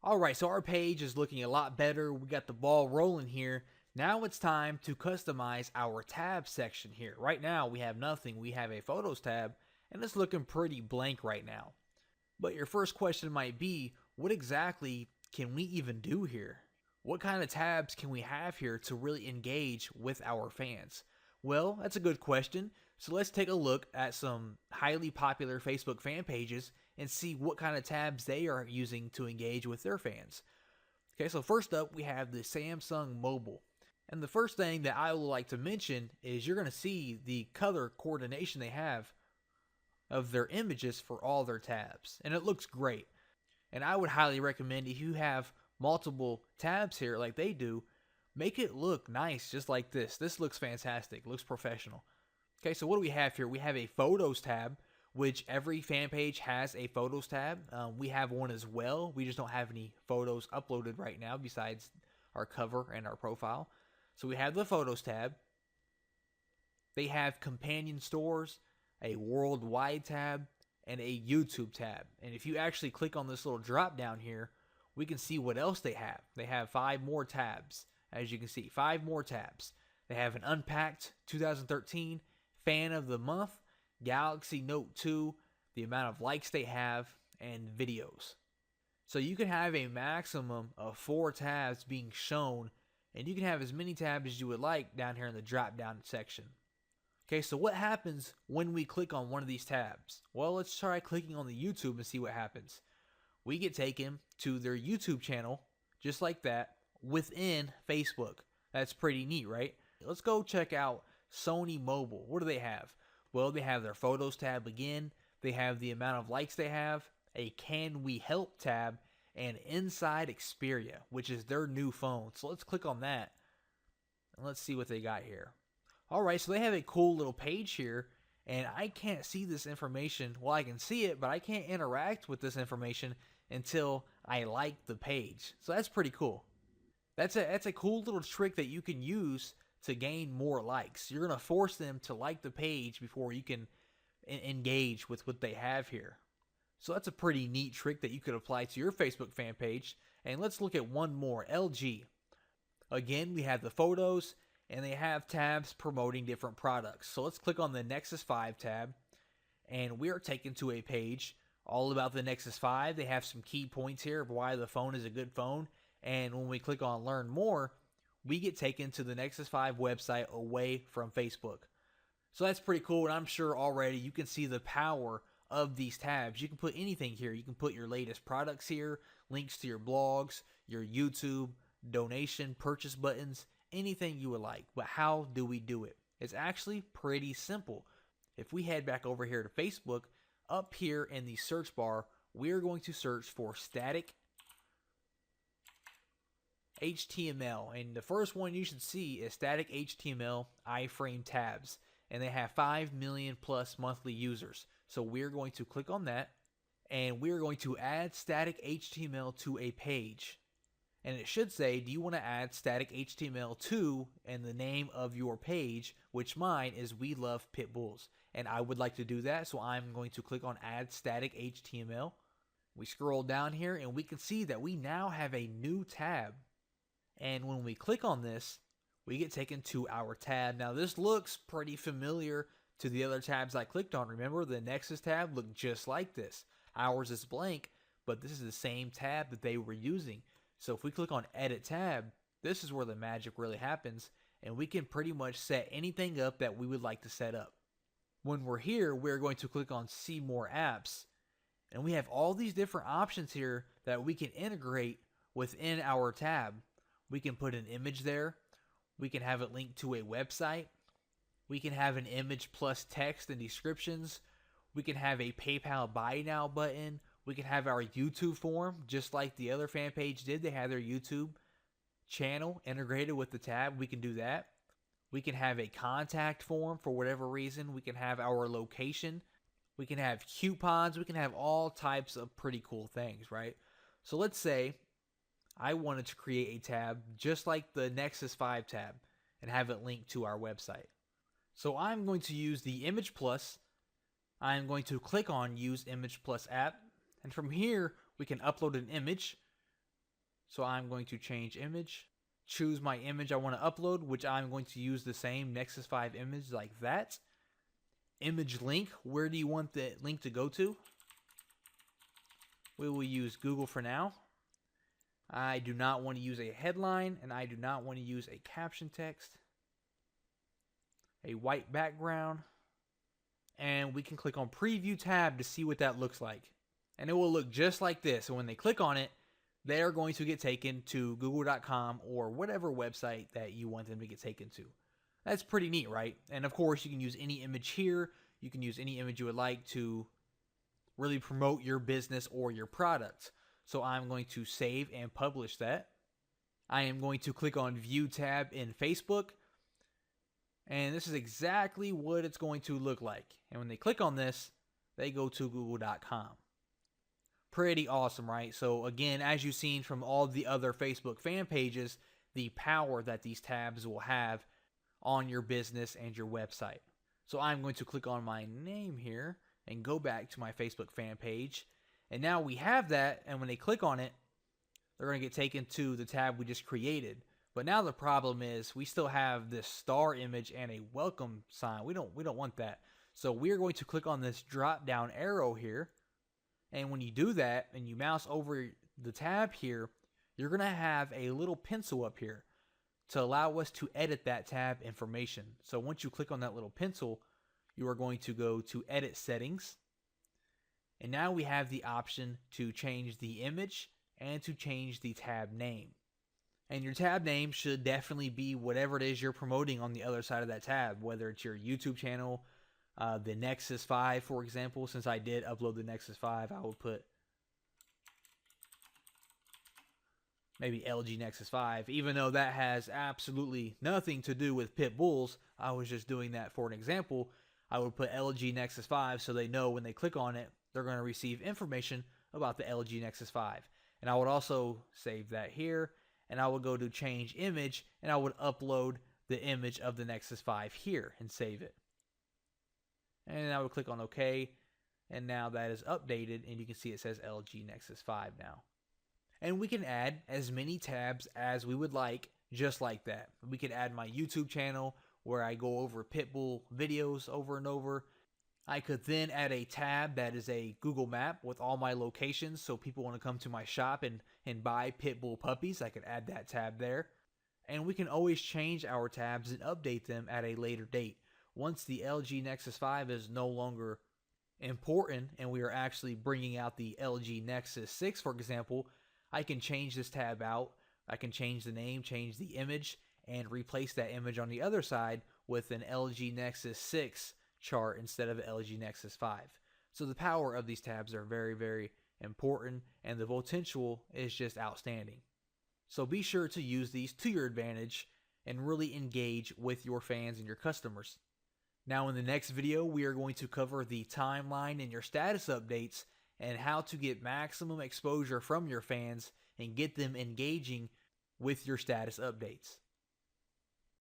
Alright, so our page is looking a lot better. We got the ball rolling here. Now it's time to customize our tab section here. Right now we have nothing. We have a photos tab and it's looking pretty blank right now. But your first question might be, what exactly can we even do here? What kind of tabs can we have here to really engage with our fans? Well, that's a good question. So let's take a look at some highly popular Facebook fan pages and see what kind of tabs they are using to engage with their fans. Okay, so first up we have the Samsung Mobile. And the first thing that I would like to mention is you're going to see the color coordination they have of their images for all their tabs. And it looks great. And I would highly recommend, if you have multiple tabs here like they do, make it look nice just like this. This looks fantastic, looks professional. Okay, so what do we have here? We have a photos tab, which every fan page has a photos tab. We have one as well. We just don't have any photos uploaded right now besides our cover and our profile. So we have the photos tab. They have companion stores, a worldwide tab, and a YouTube tab. And if you actually click on this little drop down here, we can see what else they have. They have 5 more tabs. As you can see, 5 more tabs. They have an Unpacked 2013, Fan of the Month, Galaxy Note 2, the amount of likes they have, and videos. So you can have a maximum of 4 tabs being shown, and you can have as many tabs as you would like down here in the drop down section. Okay, so what happens when we click on one of these tabs? Well, let's try clicking on the YouTube and see what happens. We get taken to their YouTube channel, just like that, within Facebook. That's pretty neat, right? Let's go check out Sony Mobile. What do they have? Well, they have their Photos tab again. They have the amount of likes they have, a Can We Help tab, and Inside Xperia, which is their new phone. So let's click on that, and let's see what they got here. Alright, so they have a cool little page here, and I can't see this information. Well, I can see it, but I can't interact with this information until I like the page. So that's pretty cool. That's a cool little trick that you can use to gain more likes. You're going to force them to like the page before you can engage with what they have here. So that's a pretty neat trick that you could apply to your Facebook fan page. And let's look at one more, LG. Again, we have the photos, and they have tabs promoting different products. So let's click on the Nexus 5 tab, and we are taken to a page all about the Nexus 5. They have some key points here of why the phone is a good phone. And when we click on Learn More, we get taken to the Nexus 5 website away from Facebook. So that's pretty cool, and I'm sure already you can see the power of these tabs. You can put anything here. You can put your latest products here, links to your blogs, your YouTube, donation, purchase buttons, anything you would like. But how do we do it? It's actually pretty simple. If we head back over here to Facebook, up here in the search bar, we're going to search for static HTML, and the first one you should see is static HTML iframe tabs, and they have 5 million plus monthly users. So we're going to click on that, and we're going to add static HTML to a page. And it should say, do you want to add static HTML to, and the name of your page, which mine is We Love Pit Bulls. And I would like to do that, so I'm going to click on Add Static HTML. We scroll down here, and we can see that we now have a new tab. And when we click on this, we get taken to our tab. Now this looks pretty familiar to the other tabs I clicked on. Remember, the Nexus tab looked just like this. Ours is blank, but this is the same tab that they were using. So if we click on Edit Tab, this is where the magic really happens, and we can pretty much set anything up that we would like to set up. When we're here, we're going to click on See More Apps, and we have all these different options here that we can integrate within our tab. We can put an image there. We can have it linked to a website. We can have an image plus text and descriptions. We can have a PayPal Buy Now button. We can have our YouTube form, just like the other fan page did. They have their YouTube channel integrated with the tab. We can do that. We can have a contact form for whatever reason. We can have our location. We can have coupons. We can have all types of pretty cool things, right? So let's say I wanted to create a tab just like the Nexus 5 tab and have it linked to our website. So I'm going to use the Image Plus. I'm going to click on Use Image Plus app. And from here, we can upload an image. So I'm going to change image, choose my image I want to upload, which I'm going to use the same Nexus 5 image like that. Image link, where do you want the link to go to? We will use Google for now. I do not want to use a headline, and I do not want to use a caption text. A white background. And we can click on Preview tab to see what that looks like. And it will look just like this. And when they click on it, they are going to get taken to google.com or whatever website that you want them to get taken to. That's pretty neat, right? And of course, you can use any image here. You can use any image you would like to really promote your business or your product. So I'm going to save and publish that. I am going to click on View tab in Facebook. And this is exactly what it's going to look like. And when they click on this, they go to google.com. Pretty awesome, right? So again, as you've seen from all the other Facebook fan pages, the power that these tabs will have on your business and your website. So I'm going to click on my name here and go back to my Facebook fan page. And now we have that, and when they click on it, they're going to get taken to the tab we just created. But now the problem is we still have this star image and a welcome sign. We don't want that. So we're going to click on this drop down arrow here. And when you do that and you mouse over the tab here, you're going to have a little pencil up here to allow us to edit that tab information. So once you click on that little pencil, you are going to go to Edit Settings. And now we have the option to change the image and to change the tab name. And your tab name should definitely be whatever it is you're promoting on the other side of that tab, whether it's your YouTube channel, the Nexus 5, for example. Since I did upload the Nexus 5, I would put maybe LG Nexus 5, even though that has absolutely nothing to do with pit bulls. I was just doing that for an example. I would put LG Nexus 5 so they know when they click on it, they're going to receive information about the LG Nexus 5. And I would also save that here, and I would go to change image, and I would upload the image of the Nexus 5 here and save it. And I would click on OK, and now that is updated, and you can see it says LG Nexus 5 now. And we can add as many tabs as we would like, just like that. We could add my YouTube channel where I go over Pitbull videos over and over. I could then add a tab that is a Google map with all my locations, so people want to come to my shop and buy Pitbull puppies. I could add that tab there. And we can always change our tabs and update them at a later date. Once the LG Nexus 5 is no longer important and we are actually bringing out the LG Nexus 6, for example, I can change this tab out. I can change the name, change the image, and replace that image on the other side with an LG Nexus 6 chart instead of LG Nexus 5. So the power of these tabs are very, very important, and the potential is just outstanding. So be sure to use these to your advantage and really engage with your fans and your customers. Now in the next video, we are going to cover the timeline and your status updates and how to get maximum exposure from your fans and get them engaging with your status updates.